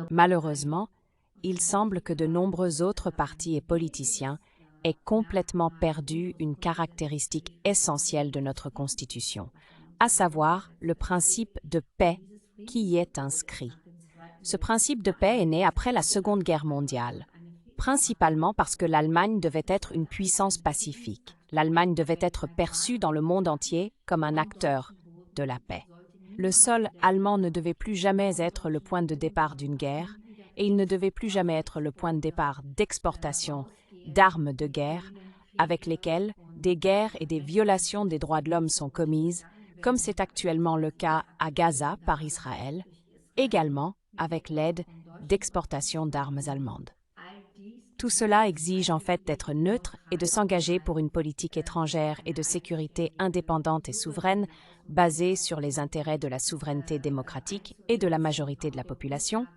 Malheureusement, il semble que de nombreux autres partis et politiciens aient complètement perdu une caractéristique essentielle de notre Constitution, à savoir le principe de paix qui y est inscrit. Ce principe de paix est né après la Seconde Guerre mondiale, principalement parce que l'Allemagne devait être une puissance pacifique. L'Allemagne devait être perçue dans le monde entier comme un acteur de la paix. Le sol allemand ne devait plus jamais être le point de départ d'une guerre, et il ne devait plus jamais être le point de départ d'exportation d'armes de guerre, avec lesquelles des guerres et des violations des droits de l'homme sont commises, comme c'est actuellement le cas à Gaza par Israël, également avec l'aide d'exportation d'armes allemandes. Tout cela exige en fait d'être neutre et de s'engager pour une politique étrangère et de sécurité indépendante et souveraine, basée sur les intérêts de la souveraineté démocratique et de la majorité de la population,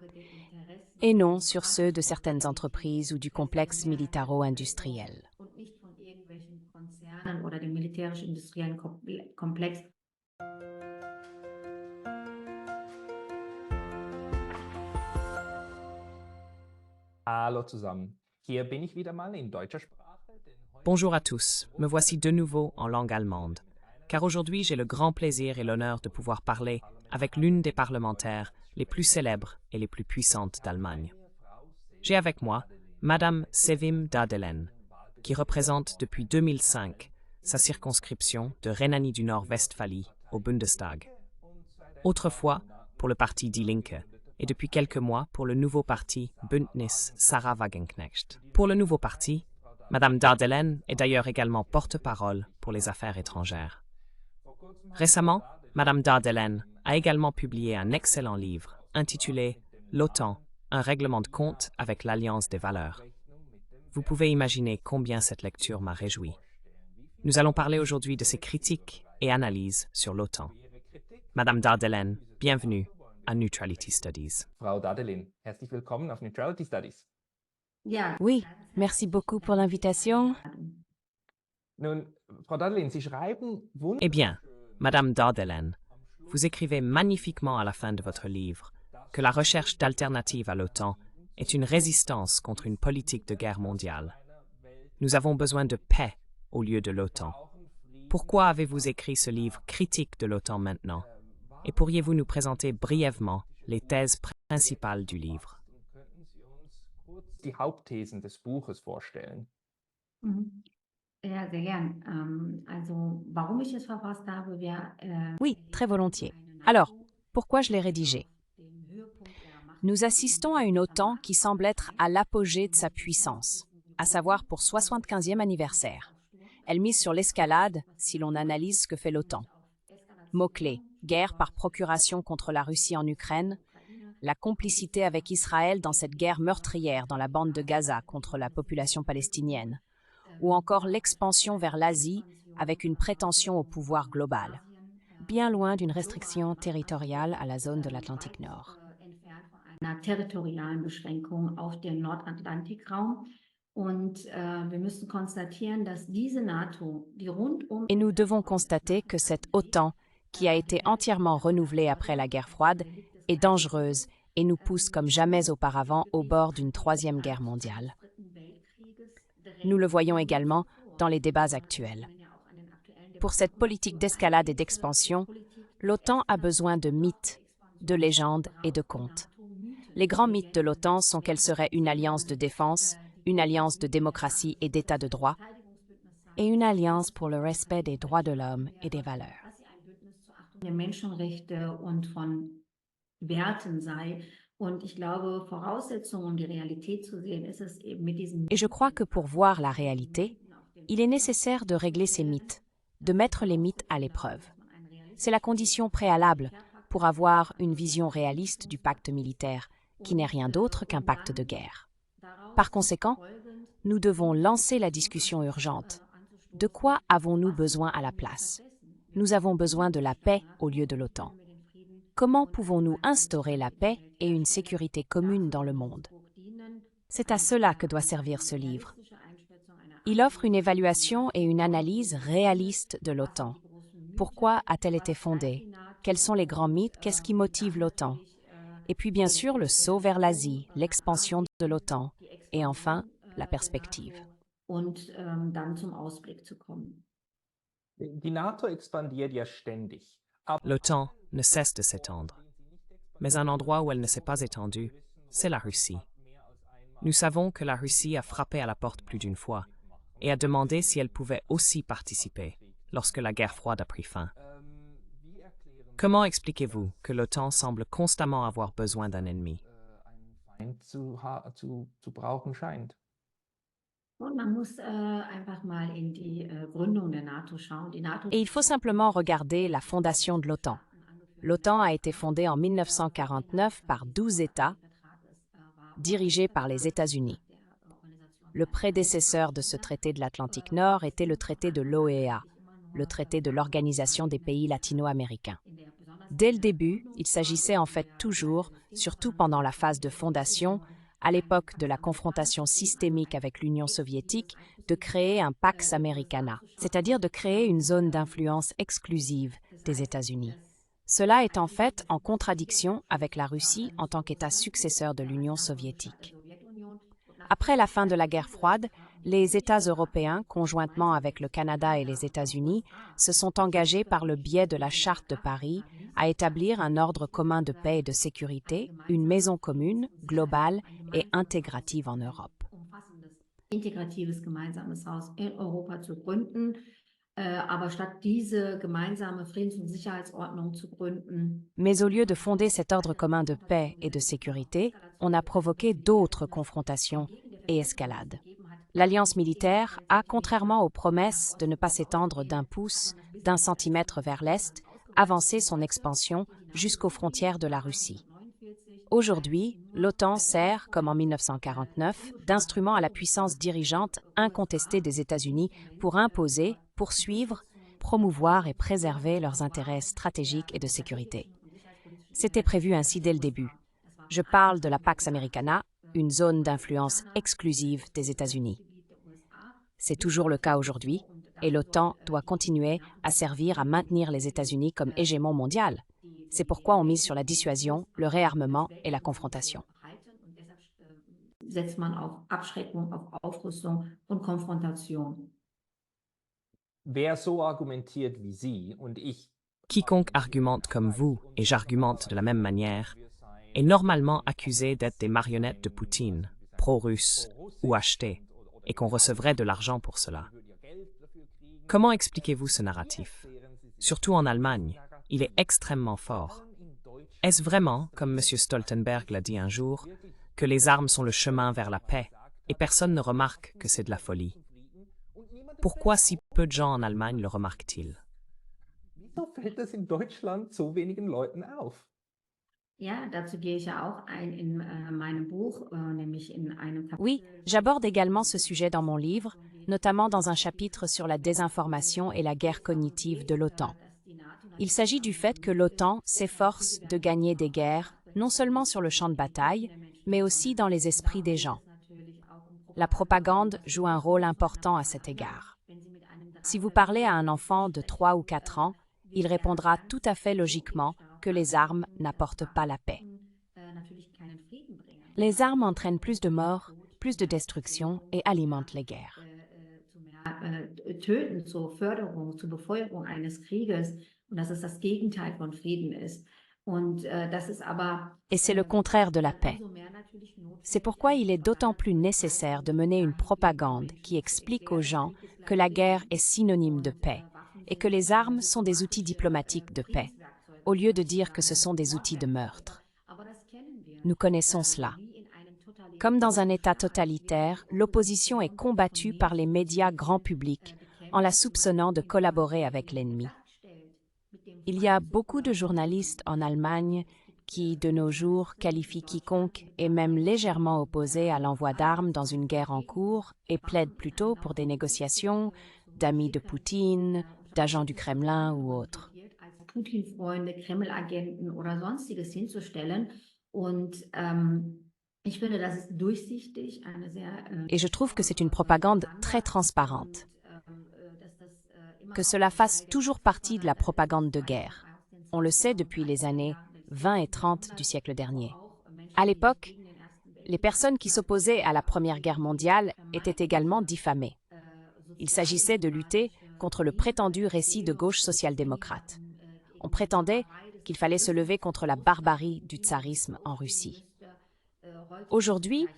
et non sur ceux de certaines entreprises ou du complexe militaro-industriel. Hallo zusammen. Hier bin ich wieder mal in deutscher Sprache. Bonjour à tous, me voici de nouveau en langue allemande, car aujourd'hui j'ai le grand plaisir et l'honneur de pouvoir parler avec l'une des parlementaires les plus célèbres et les plus puissantes d'Allemagne. J'ai avec moi Madame Sevim Dardelen, qui représente depuis 2005 sa circonscription de Rhénanie du Nord-Westphalie au Bundestag. Autrefois pour le parti Die Linke, et depuis quelques mois pour le nouveau parti Bündnis Sarah Wagenknecht. Pour le nouveau parti, Madame Dardelen est d'ailleurs également porte-parole pour les affaires étrangères. Récemment, Madame Dardelen a également publié un excellent livre intitulé L'OTAN, un règlement de compte avec l'Alliance des valeurs. Vous pouvez imaginer combien cette lecture m'a réjoui. Nous allons parler aujourd'hui de ses critiques et analyses sur l'OTAN. Madame Dardelen, bienvenue à Neutrality Studies. Frau Dadelin, herzlich willkommen auf Neutrality Studies. Oui, merci beaucoup pour l'invitation. Nun, Frau Dadelin, Sie schreiben Eh bien, Madame Dardelen, vous écrivez magnifiquement à la fin de votre livre que la recherche d'alternatives à l'OTAN est une résistance contre une politique de guerre mondiale. Nous avons besoin de paix au lieu de l'OTAN. Pourquoi avez-vous écrit ce livre critique de l'OTAN maintenant? Et pourriez-vous nous présenter brièvement les thèses principales du livre? die Hauptthesen des Buches vorstellen. Ja, sehr gern. Warum ich es verfasst habe, Oui, très volontiers. Alors, pourquoi je l'ai rédigé? Nous assistons à une OTAN qui semble être à l'apogée de sa puissance, à savoir pour 75e anniversaire. Elle mise sur l'escalade si l'on analyse ce que fait l'OTAN. Mots-clés: guerre par procuration contre la Russie en Ukraine, la complicité avec Israël dans cette guerre meurtrière dans la bande de Gaza contre la population palestinienne, ou encore l'expansion vers l'Asie avec une prétention au pouvoir global, bien loin d'une restriction territoriale à la zone de l'Atlantique Nord. einer territorialen Beschränkung auf den Nordatlantikraum. Wir müssen konstatieren, dass diese NATO, die rundum... Et nous devons constater que cette OTAN, qui a été entièrement renouvelée après la guerre froide, est dangereuse et nous pousse comme jamais auparavant au bord d'une troisième guerre mondiale. Nous le voyons également dans les débats actuels. Pour cette politique d'escalade et d'expansion, l'OTAN a besoin de mythes, de légendes et de contes. Les grands mythes de l'OTAN sont qu'elle serait une alliance de défense, une alliance de démocratie et d'état de droit, et une alliance pour le respect des droits de l'homme et des valeurs. der Menschenrechte und von Werten sei. Und ich glaube, Voraussetzung, um die Realität zu sehen, ist es eben mit diesem... Et je crois que pour voir la réalité, il est nécessaire de régler ces mythes, de mettre les mythes à l'épreuve. C'est la condition préalable pour avoir une vision réaliste du pacte militaire, qui n'est rien d'autre qu'un pacte de guerre. Par conséquent, nous devons lancer la discussion urgente. De quoi avons-nous besoin à la place? Nous avons besoin de la paix au lieu de l'OTAN. Comment pouvons-nous instaurer la paix et une sécurité commune dans le monde? C'est à cela que doit servir ce livre. Il offre une évaluation et une analyse réaliste de l'OTAN. Pourquoi a-t-elle été fondée? quels sont les grands mythes, qu'est-ce qui motive l'OTAN. Et puis bien sûr le saut vers l'Asie, l'expansion de l'OTAN, et enfin la perspective. Und dann zum Ausblick zu kommen. Die NATO expandiert ja ständig. Aber L'OTAN ne cesse de s'étendre. Mais un endroit où elle ne s'est pas étendue, c'est la Russie. Nous savons que la Russie a frappé à la porte plus d'une fois et a demandé si elle pouvait aussi participer lorsque la guerre froide a pris fin. Comment expliquez-vous que l'OTAN semble constamment avoir besoin d'un ennemi? einen Feind zu brauchen scheint. Und man muss einfach mal in die Gründung der NATO schauen. Die NATO Et il faut simplement regarder la fondation de l'OTAN. L'OTAN a été fondée en 1949 par 12 États, dirigés par les États-Unis. Le prédécesseur de ce traité de l'Atlantique Nord était le traité de l'OEA, le traité de l'Organisation des pays latino-américains. Dès le début, il s'agissait en fait toujours, surtout pendant la phase de fondation, à l'époque de la confrontation systémique avec l'Union soviétique, de créer un Pax Americana, c'est-à-dire de créer une zone d'influence exclusive des États-Unis. Cela est en fait en contradiction avec la Russie en tant qu'État successeur de l'Union soviétique. Après la fin de la guerre froide, les États européens, conjointement avec le Canada et les États-Unis, se sont engagés par le biais de la Charte de Paris à établir un ordre commun de paix et de sécurité, une maison commune, globale et intégrative en Europe. integratives gemeinsames Haus in Europa zu gründen. Aber statt diese gemeinsame Friedens- und Sicherheitsordnung zu gründen, Mais au lieu de fonder cet ordre commun de paix et de sécurité, on a provoqué d'autres confrontations et escalades. L'alliance militaire a, contrairement aux promesses de ne pas s'étendre d'un pouce, d'un centimètre vers l'Est, avancé son expansion jusqu'aux frontières de la Russie. Aujourd'hui, l'OTAN sert, comme en 1949, d'instrument à la puissance dirigeante incontestée des États-Unis pour imposer, poursuivre, promouvoir et préserver leurs intérêts stratégiques et de sécurité. C'était prévu ainsi dès le début. Je parle de la Pax Americana, une zone d'influence exclusive des États-Unis. C'est toujours le cas aujourd'hui, et l'OTAN doit continuer à servir à maintenir les États-Unis comme hégémon mondial. C'est pourquoi on mise sur la dissuasion, le réarmement et la confrontation. und deshalb setzt man auf Abschreckung, auf Aufrüstung und Konfrontation. Wer so argumentiert wie Sie und ich, Quiconque argumente comme vous, et j'argumente de la même manière, est normalement accusé d'être des marionnettes de Poutine, pro-russes ou achetés, et qu'on recevrait de l'argent pour cela. Comment expliquez-vous ce narratif? Surtout en Allemagne, il est extrêmement fort. Est-ce vraiment, comme M. Stoltenberg l'a dit un jour, que les armes sont le chemin vers la paix et personne ne remarque que c'est de la folie? Pourquoi si peu de gens en Allemagne le remarquent-ils? wieso fällt das in Deutschland so wenigen Leuten auf? Ja, dazu gehe ich ja auch ein in meinem Buch, nämlich in einem Kapitel. Oui, j'aborde également ce sujet dans mon livre, notamment dans un chapitre sur la désinformation et la guerre cognitive de l'OTAN. Il s'agit du fait que l'OTAN s'efforce de gagner des guerres, non seulement sur le champ de bataille, mais aussi dans les esprits des gens. La propagande joue un rôle important à cet égard. Si vous parlez à un enfant de 3 ou 4 ans, il répondra tout à fait logiquement que les armes n'apportent pas la paix. Les armes entraînent plus de morts, plus de destruction et alimentent les guerres. Töten zur Förderung, zur Befeuerung eines Krieges und dass es das Gegenteil von Frieden ist. Und das ist aber Et c'est le contraire de la paix. umso mehr natürlich notwendig. C'est pourquoi il est d'autant plus nécessaire de mener une propagande qui explique aux gens que la guerre est synonyme de paix et que les armes sont des outils diplomatiques de paix, au lieu de dire que ce sont des outils de meurtre. Nous connaissons cela. Comme dans un État totalitaire, l'opposition est combattue par les médias grand public en la soupçonnant de collaborer avec l'ennemi. Il y a beaucoup de journalistes en Allemagne qui, de nos jours, qualifient quiconque et même légèrement opposé à l'envoi d'armes dans une guerre en cours et plaident plutôt pour des négociations d'amis de Poutine, d'agents du Kremlin ou autres. Putin-Freunde, Kreml-Agenten oder sonstiges hinzustellen. Und ich finde, das ist durchsichtig, eine sehr Et je trouve que c'est une propagande très transparente, que cela fasse toujours partie de la propagande de guerre. On le sait depuis les années 20 et 30 du siècle dernier. À l'époque, les personnes qui s'opposaient à la Première Guerre mondiale étaient également diffamées. Il s'agissait de lutter contre le prétendu récit de gauche social-démocrate. On prétendait qu'il fallait se lever contre la barbarie du tsarisme en Russie. Aujourd'hui,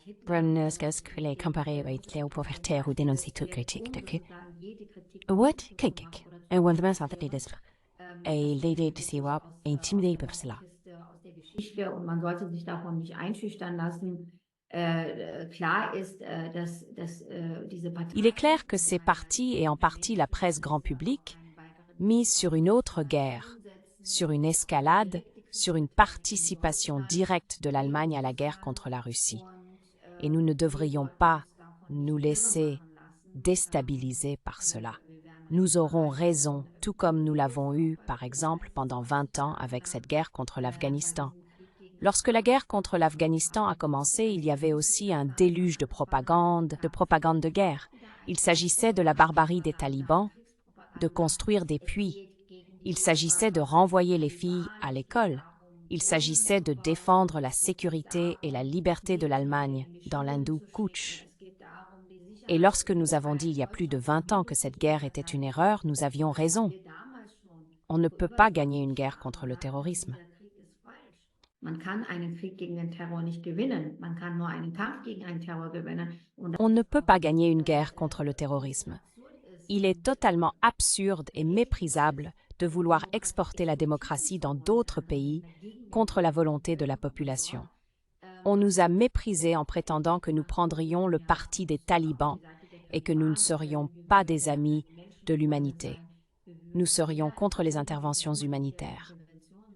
Und man sollte sich davon nicht einschüchtern lassen. Klar ist, dass diese Il est clair que ces partis et en partie la presse grand public misent sur une autre guerre, sur une escalade, sur une participation directe de l'Allemagne à la guerre contre la Russie. Et nous ne devrions pas nous laisser déstabiliser par cela. Nous aurons raison, tout comme nous l'avons eu, par exemple, pendant 20 ans avec cette guerre contre l'Afghanistan. Lorsque la guerre contre l'Afghanistan a commencé, il y avait aussi un déluge de propagande de guerre. Il s'agissait de la barbarie des talibans, de construire des puits. Il s'agissait de renvoyer les filles à l'école. Il s'agissait de défendre la sécurité et la liberté de l'Allemagne dans l'Hindou Kutch. Et lorsque nous avons dit il y a plus de 20 ans que cette guerre était une erreur, nous avions raison. On ne peut pas gagner une guerre contre le terrorisme. Man kann einen Krieg gegen den Terror nicht gewinnen. Man kann nur einen Kampf gegen einen Terror gewinnen. On ne peut pas gagner une guerre contre le terrorisme. Il est totalement absurde et méprisable de vouloir exporter la démocratie dans d'autres pays contre la volonté de la population. On nous a méprisés en prétendant que nous prendrions le parti des talibans et que nous ne serions pas des amis de l'humanité. Nous serions contre les interventions humanitaires.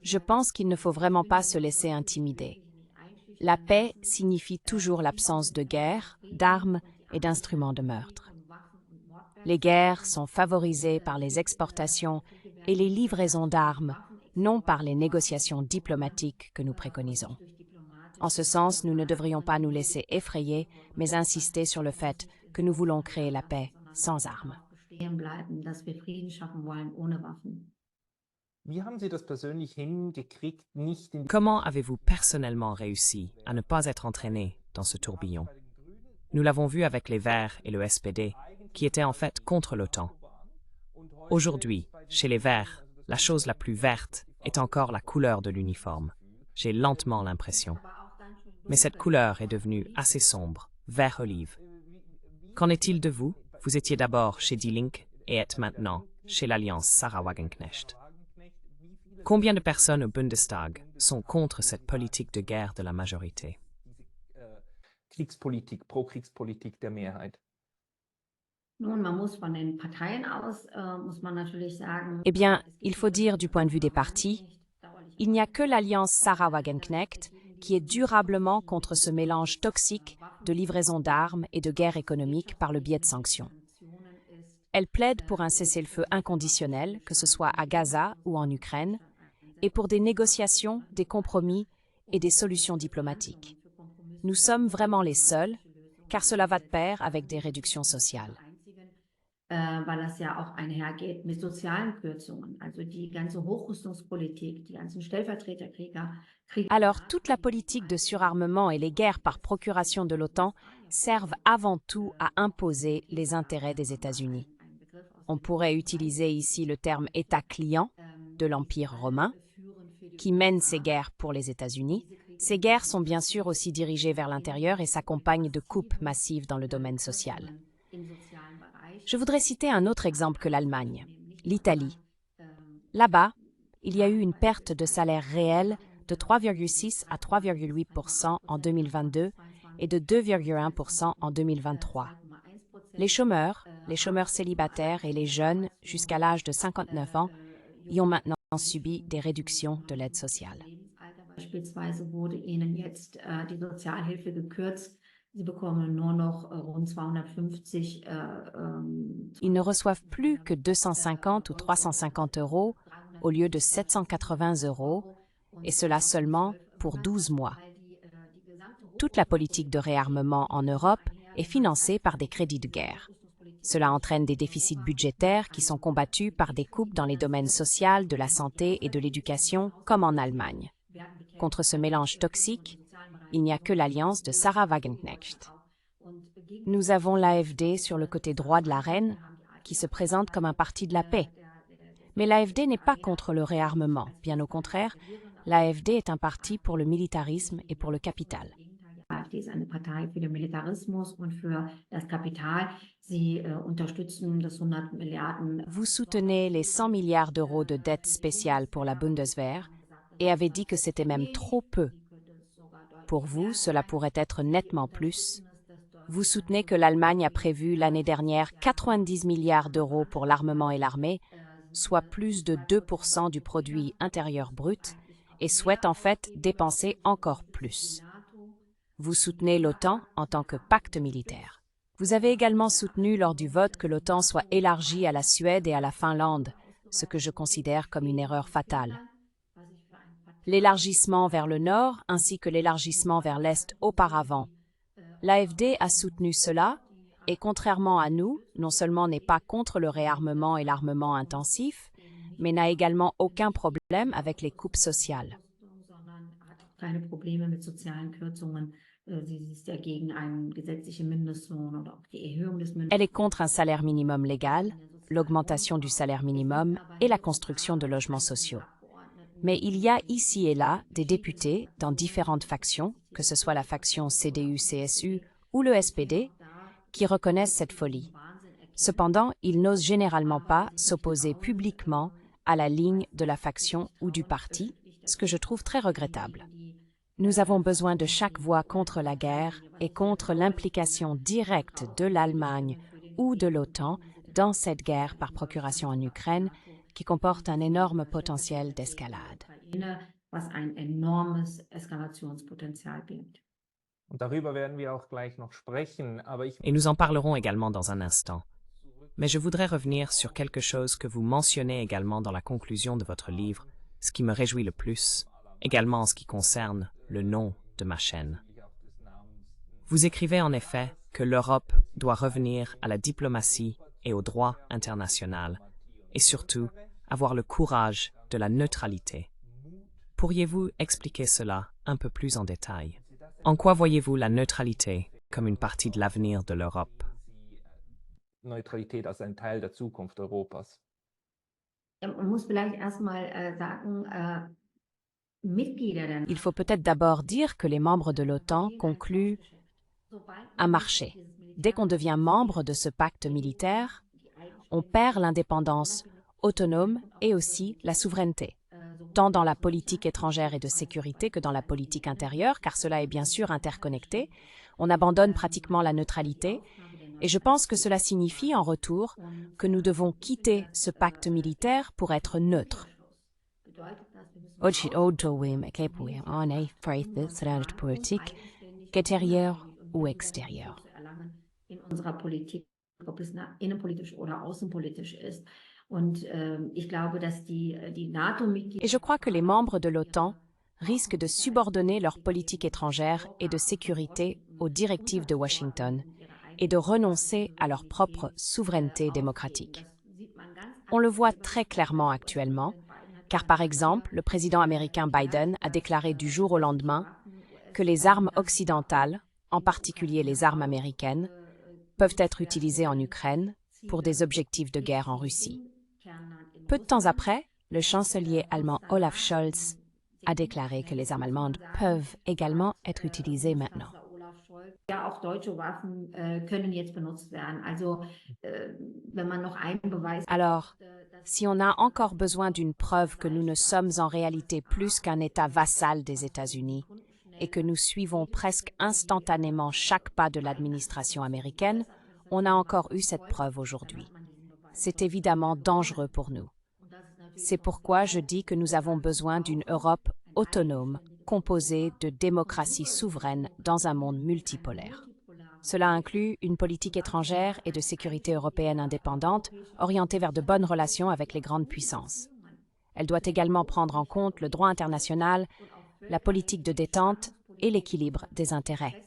Je pense qu'il ne faut vraiment pas se laisser intimider. La paix signifie toujours l'absence de guerre, d'armes et d'instruments de meurtre. Les guerres sont favorisées par les exportations et les livraisons d'armes, non par les négociations diplomatiques que nous préconisons. En ce sens, nous ne devrions pas nous laisser effrayer, mais insister sur le fait que nous voulons créer la paix sans armes. Comment avez-vous personnellement réussi à ne pas être entraîné dans ce tourbillon? Nous l'avons vu avec les Verts et le SPD, qui étaient en fait contre l'OTAN. Aujourd'hui, chez les Verts, la chose la plus verte est encore la couleur de l'uniforme. J'ai lentement l'impression. Mais cette couleur est devenue assez sombre, vert olive. Qu'en est-il de vous? Vous étiez d'abord chez Die Linke et êtes maintenant chez l'Alliance Sarah Wagenknecht. Combien de personnes au Bundestag sont contre cette politique de guerre de la majorité? Pro-Kriegspolitik der Mehrheit. Nun, man muss von den Parteien aus, muss man natürlich sagen, Eh bien, il faut dire du point de vue des partis, il n'y a que l'Alliance Sarah Wagenknecht qui est durablement contre ce mélange toxique de livraison d'armes et de guerre économique par le biais de sanctions. Elle plaide pour un cessez-le-feu inconditionnel, que ce soit à Gaza ou en Ukraine, et pour des négociations, des compromis et des solutions diplomatiques. Nous sommes vraiment les seuls, car cela va de pair avec des réductions sociales. Weil das ja auch einhergeht mit sozialen Kürzungen. Also die ganze Hochrüstungspolitik, die ganzen Stellvertreterkrieger. Alors, toute la politique de surarmement et les guerres par procuration de l'OTAN servent avant tout à imposer les intérêts des États-Unis. On pourrait utiliser ici le terme État client de l'Empire romain, qui mène ces guerres pour les États-Unis. Ces guerres sont bien sûr aussi dirigées vers l'intérieur et s'accompagnent de coupes massives dans le domaine social. Je voudrais citer un autre exemple que l'Allemagne, l'Italie. Là-bas, il y a eu une perte de salaire réel de 3,6 à 3,8% en 2022 et de 2,1% en 2023. Les chômeurs célibataires et les jeunes jusqu'à l'âge de 59 ans y ont maintenant subi des réductions de l'aide sociale. Beispielsweise wurde ihnen jetzt die Sozialhilfe gekürzt. Sie bekommen nur noch rund 250. Ils ne reçoivent plus que 250 ou 350 euros au lieu de 780 euros, et cela seulement pour 12 mois. Toute la politique de réarmement en Europe est financée par des crédits de guerre. Cela entraîne des déficits budgétaires qui sont combattus par des coupes dans les domaines social, de la santé et de l'éducation, comme en Allemagne. Contre ce mélange toxique, il n'y a que l'alliance de Sarah Wagenknecht. Nous avons l'AfD sur le côté droit de l'arène, qui se présente comme un parti de la paix. Mais l'AfD n'est pas contre le réarmement, bien au contraire, l'AfD est un parti pour le militarisme et pour le capital. AfD ist eine Partei für den Militarismus und für das Kapital. Sie unterstützen das 100 Milliarden. Vous soutenez les 100 milliards d'euros de dette spéciale pour la Bundeswehr et avez dit que c'était même trop peu. Pour vous, cela pourrait être nettement plus. Vous soutenez que l'Allemagne a prévu l'année dernière 90 milliards d'euros pour l'armement et l'armée, soit plus de 2% du produit intérieur brut, et souhaite en fait dépenser encore plus. Vous soutenez l'OTAN en tant que pacte militaire. Vous avez également soutenu lors du vote que l'OTAN soit élargie à la Suède et à la Finlande, ce que je considère comme une erreur fatale. L'élargissement vers le nord ainsi que l'élargissement vers l'est auparavant. L'AfD a soutenu cela et, contrairement à nous, non seulement n'est pas contre le réarmement et l'armement intensif, mais n'a également aucun problème avec les coupes sociales. Keine Probleme mit sozialen Kürzungen. Sie ist ja gegen einen gesetzlichen Mindestlohn oder auch die Erhöhung des Mindestlohns. Elle est contre un salaire minimum légal, l'augmentation du salaire minimum et la construction de logements sociaux. Mais il y a ici et là des députés dans différentes factions, que ce soit la faction CDU-CSU ou le SPD, qui reconnaissent cette folie. Cependant, ils n'osent généralement pas s'opposer publiquement à la ligne de la faction ou du parti, ce que je trouve très regrettable. Nous avons besoin de chaque voix contre la guerre et contre l'implication directe de l'Allemagne ou de l'OTAN dans cette guerre par procuration en Ukraine, qui comporte un énorme potentiel d'escalade. Was ein enormes Eskalationspotenzial birgt. Und darüber werden wir auch gleich noch sprechen, aber ich Et nous en parlerons également dans un instant. Mais je voudrais revenir sur quelque chose que vous mentionnez également dans la conclusion de votre livre, ce qui me réjouit le plus, également en ce qui concerne le nom de ma chaîne. Vous écrivez en effet que l'Europe doit revenir à la diplomatie et au droit international, et surtout avoir le courage de la neutralité. Pourriez-vous expliquer cela un peu plus en détail? En quoi voyez-vous la neutralité comme une partie de l'avenir de l'Europe? Neutralität als ein Teil der Zukunft Europas. Man muss vielleicht erstmal sagen, Mitglieder der Il faut peut-être d'abord dire que les membres de l'OTAN concluent un marché. Dès qu'on devient membre de ce pacte militaire, on perd l'indépendance autonome et aussi la souveraineté, tant dans la politique étrangère et de sécurité que dans la politique intérieure, car cela est bien sûr interconnecté. On abandonne pratiquement la neutralité, et je pense que cela signifie en retour que nous devons quitter ce pacte militaire pour être neutres. Intérieure ou extérieure. In unserer Politik, ob es innenpolitisch oder außenpolitisch ist. Und ich glaube, dass die NATO-Mitglieder. Et je crois que les membres de l'OTAN risquent de subordonner leur politique étrangère et de sécurité aux directives de Washington et de renoncer à leur propre souveraineté démocratique. On le voit très clairement actuellement, car par exemple, le président américain Biden a déclaré du jour au lendemain que les armes occidentales, en particulier les armes américaines, peuvent être utilisées en Ukraine pour des objectifs de guerre en Russie. Peu de temps après, le chancelier allemand Olaf Scholz a déclaré que les armes allemandes peuvent également être utilisées maintenant. Ja, auch deutsche Waffen können jetzt benutzt werden. Also, wenn man noch einen Beweis. Alors, si on a encore besoin d'une preuve que nous ne sommes en réalité plus qu'un État vassal des États-Unis et que nous suivons presque instantanément chaque pas de l'administration américaine, on a encore eu cette preuve aujourd'hui. C'est évidemment dangereux pour nous. C'est pourquoi je dis que nous avons besoin d'une Europe autonome, composée de démocraties souveraines dans un monde multipolaire. Cela inclut une politique étrangère et de sécurité européenne indépendante, orientée vers de bonnes relations avec les grandes puissances. Elle doit également prendre en compte le droit international, la politique de détente et l'équilibre des intérêts.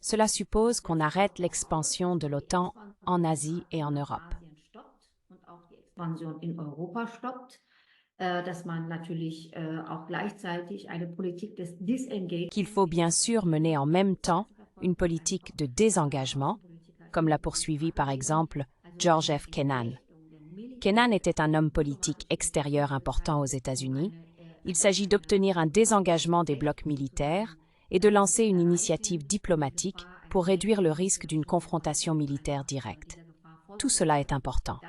Cela suppose qu'on arrête l'expansion de l'OTAN en Asie et en Europe. Expansion in Europa stoppt, dass man natürlich auch gleichzeitig eine Politik des Disengagement Qu'il faut bien sûr mener en même temps une politique de désengagement, comme l'a poursuivi par exemple George F. Kennan. Kennan était un homme politique extérieur important aux États-Unis. Il s'agit d'obtenir un désengagement des blocs militaires et de lancer une initiative diplomatique pour réduire le risque d'une confrontation militaire directe. Tout cela est important.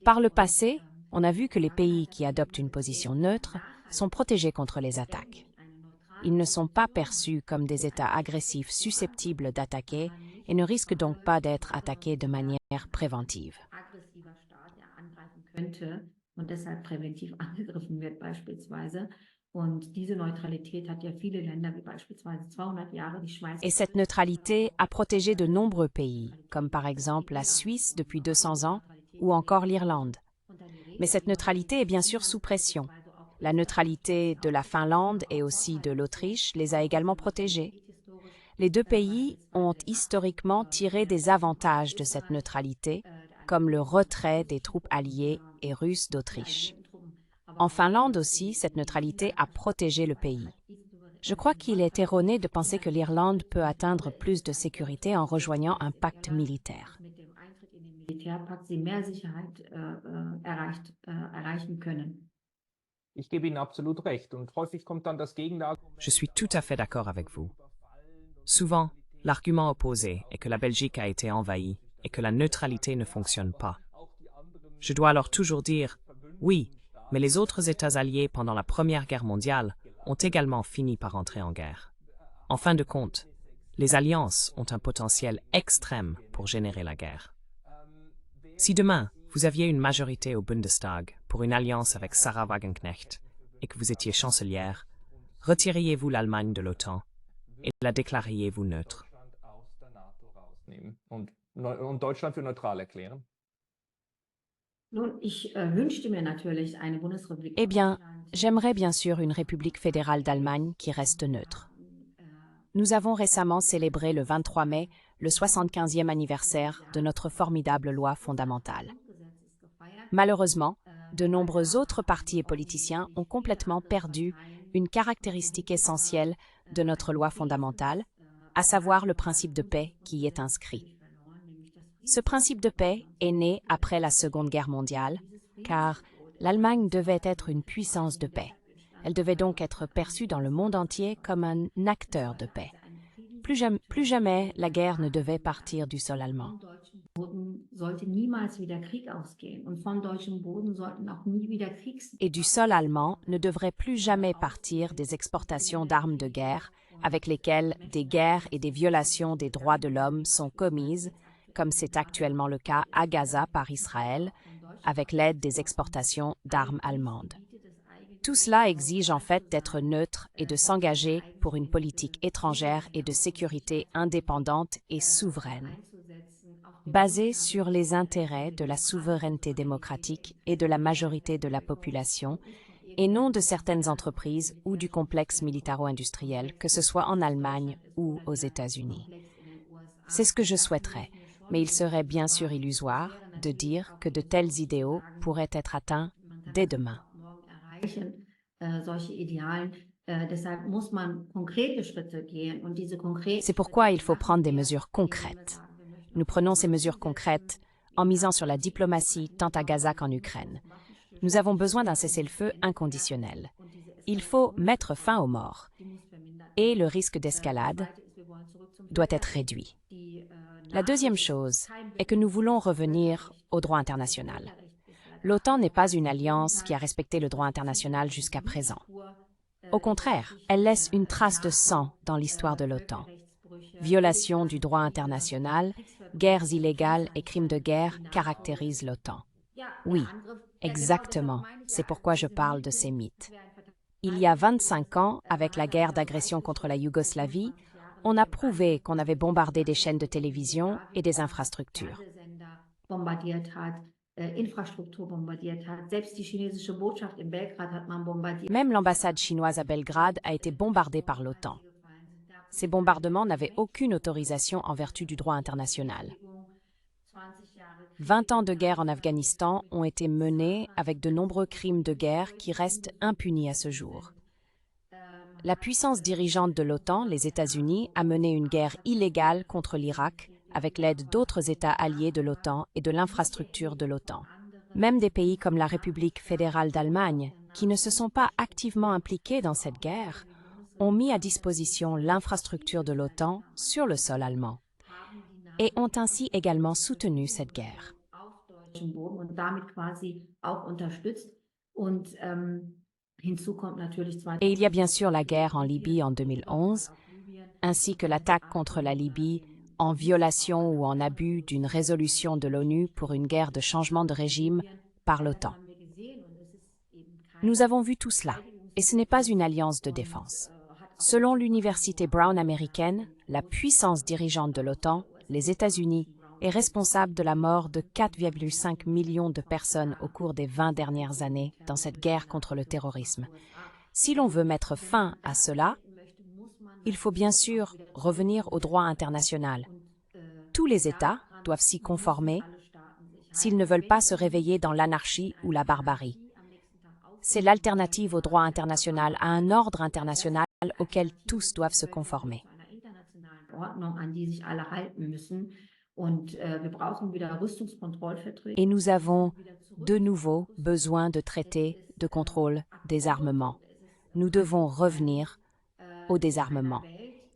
Par le passé, on a vu que les pays qui adoptent une position neutre sont protégés contre les attaques. Ils ne sont pas perçus comme des États agressifs susceptibles d'attaquer et ne risquent donc pas d'être attaqués de manière préventive. Und deshalb präventiv angegriffen wird beispielsweise. Und diese Neutralität hat ja viele Länder, wie beispielsweise 200 Jahre die Schweiz. Et cette neutralité a protégé de nombreux pays, comme par exemple la Suisse depuis 200 ans ou encore l'Irlande. Mais cette neutralité est bien sûr sous pression. La neutralité de la Finlande et aussi de l'Autriche les a également protégés. Les deux pays ont historiquement tiré des avantages de cette neutralité, comme le retrait des troupes alliées et russes d'Autriche. En Finlande aussi, cette neutralité a protégé le pays. Je crois qu'il est erroné de penser que l'Irlande peut atteindre plus de sécurité en rejoignant un pacte militaire. Ich gebe Ihnen absolut recht und häufig kommt dann das Gegenargument. Je suis tout à fait d'accord avec vous. Souvent, l'argument opposé est que la Belgique a été envahie et que la neutralité ne fonctionne pas. Je dois alors toujours dire, oui, mais les autres États alliés pendant la Première Guerre mondiale ont également fini par entrer en guerre. En fin de compte, les alliances ont un potentiel extrême pour générer la guerre. Si demain, vous aviez une majorité au Bundestag pour une alliance avec Sarah Wagenknecht et que vous étiez chancelière, retireriez-vous l'Allemagne de l'OTAN et la déclariez-vous neutre? Und Deutschland für neutral erklären? Nun, ich wünschte mir natürlich eine Bundesrepublik. Eh bien, j'aimerais bien sûr une République fédérale d'Allemagne qui reste neutre. Nous avons récemment célébré le 23 mai le 75e anniversaire de notre formidable loi fondamentale. Malheureusement, de nombreux autres partis et politiciens ont complètement perdu une caractéristique essentielle de notre loi fondamentale, à savoir le principe de paix qui y est inscrit. Ce principe de paix est né après la Seconde Guerre mondiale, car l'Allemagne devait être une puissance de paix. Elle devait donc être perçue dans le monde entier comme un acteur de paix. Plus jamais la guerre ne devait partir du sol allemand. Et du sol allemand ne devrait plus jamais partir des exportations d'armes de guerre avec lesquelles des guerres et des violations des droits de l'homme sont commises, comme c'est actuellement le cas à Gaza par Israël, avec l'aide des exportations d'armes allemandes. Tout cela exige en fait d'être neutre et de s'engager pour une politique étrangère et de sécurité indépendante et souveraine, basée sur les intérêts de la souveraineté démocratique et de la majorité de la population, et non de certaines entreprises ou du complexe militaro-industriel, que ce soit en Allemagne ou aux États-Unis. C'est ce que je souhaiterais, mais il serait bien sûr illusoire de dire que de tels idéaux pourraient être atteints dès demain. C'est pourquoi il faut prendre des mesures concrètes. Nous prenons ces mesures concrètes en misant sur la diplomatie tant à Gaza qu'en Ukraine. Nous avons besoin d'un cessez-le-feu inconditionnel. Il faut mettre fin aux morts et le risque d'escalade doit être réduit. La deuxième chose est que nous voulons revenir au droit international. L'OTAN n'est pas une alliance qui a respecté le droit international jusqu'à présent. Au contraire, elle laisse une trace de sang dans l'histoire de l'OTAN. Violation du droit international, guerres illégales et crimes de guerre caractérisent l'OTAN. Oui, exactement, c'est pourquoi je parle de ces mythes. Il y a 25 ans, avec la guerre d'agression contre la Yougoslavie, on a prouvé qu'on avait bombardé des chaînes de télévision et des infrastructures. Même l'ambassade chinoise à Belgrade a été bombardée par l'OTAN. Ces bombardements n'avaient aucune autorisation en vertu du droit international. 20 ans de guerre en Afghanistan ont été menés avec de nombreux crimes de guerre qui restent impunis à ce jour. La puissance dirigeante de l'OTAN, les États-Unis, a mené une guerre illégale contre l'Irak avec l'aide d'autres États alliés de l'OTAN et de l'infrastructure de l'OTAN. Même des pays comme la République fédérale d'Allemagne, qui ne se sont pas activement impliqués dans cette guerre, ont mis à disposition l'infrastructure de l'OTAN sur le sol allemand et ont ainsi également soutenu cette guerre. Et il y a bien sûr la guerre en Libye en 2011, ainsi que l'attaque contre la Libye en violation ou en abus d'une résolution de l'ONU pour une guerre de changement de régime par l'OTAN. Nous avons vu tout cela, et ce n'est pas une alliance de défense. Selon l'Université Brown américaine, la puissance dirigeante de l'OTAN, les États-Unis, est responsable de la mort de 4,5 millions de personnes au cours des 20 dernières années dans cette guerre contre le terrorisme. Si l'on veut mettre fin à cela, il faut bien sûr revenir au droit international. Tous les États doivent s'y conformer s'ils ne veulent pas se réveiller dans l'anarchie ou la barbarie. C'est l'alternative au droit international, à un ordre international auquel tous doivent se conformer. Et nous avons de nouveau besoin de traités de contrôle des armements. Nous devons revenir au désarmement.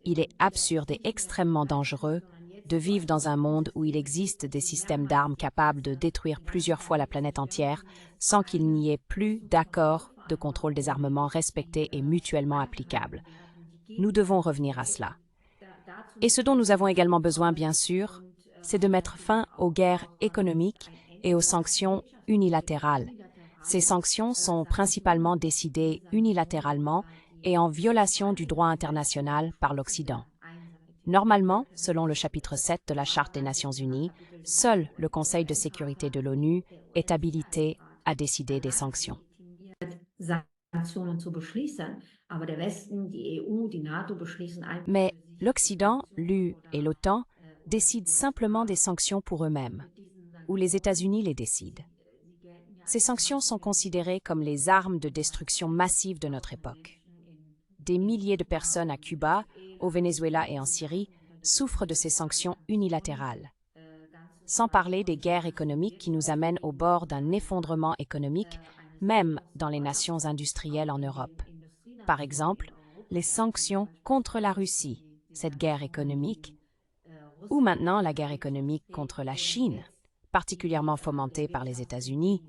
Il est absurde et extrêmement dangereux de vivre dans un monde où il existe des systèmes d'armes capables de détruire plusieurs fois la planète entière sans qu'il n'y ait plus d'accord de contrôle des armements respectés et mutuellement applicables. Nous devons revenir à cela. Et ce dont nous avons également besoin, bien sûr, c'est de mettre fin aux guerres économiques et aux sanctions unilatérales. Ces sanctions sont principalement décidées unilatéralement et en violation du droit international par l'Occident. Normalement, selon le chapitre 7 de la Charte des Nations Unies, seul le Conseil de sécurité de l'ONU est habilité à décider des sanctions. Mais l'Occident, l'UE et l'OTAN décident simplement des sanctions pour eux-mêmes, ou les États-Unis les décident. Ces sanctions sont considérées comme les armes de destruction massive de notre époque. Des milliers de personnes à Cuba, au Venezuela et en Syrie souffrent de ces sanctions unilatérales. Sans parler des guerres économiques qui nous amènent au bord d'un effondrement économique, même dans les nations industrielles en Europe. Par exemple, les sanctions contre la Russie, cette guerre économique, ou maintenant la guerre économique contre la Chine, particulièrement fomentée par les États-Unis,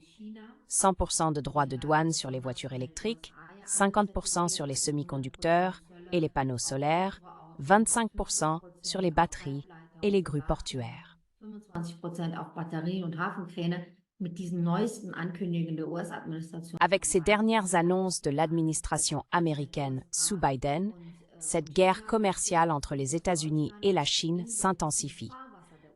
100% de droits de douane sur les voitures électriques, 50% sur les semi-conducteurs et les panneaux solaires, 25% sur les batteries et les grues portuaires. Avec ces dernières annonces de l'administration américaine sous Biden, cette guerre commerciale entre les États-Unis et la Chine s'intensifie.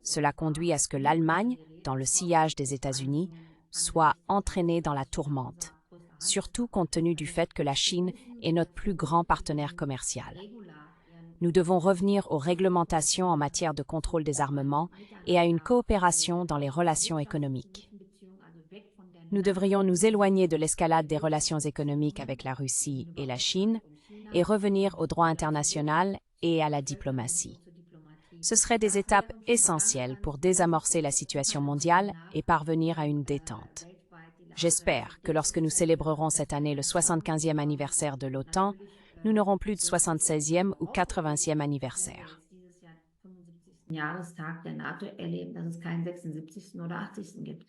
Cela conduit à ce que l'Allemagne, dans le sillage des États-Unis, soit entraînée dans la tourmente, surtout compte tenu du fait que la Chine est notre plus grand partenaire commercial. Nous devons revenir aux réglementations en matière de contrôle des armements et à une coopération dans les relations économiques. Nous devrions nous éloigner de l'escalade des relations économiques avec la Russie et la Chine et revenir au droit international et à la diplomatie. Ce seraient des étapes essentielles pour désamorcer la situation mondiale et parvenir à une détente. J'espère que lorsque nous célébrerons cette année le 75e anniversaire de l'OTAN, nous n'aurons plus de 76e ou 80e anniversaire. Jahrestag der NATO erleben, dass es keinen 76. oder 80. gibt.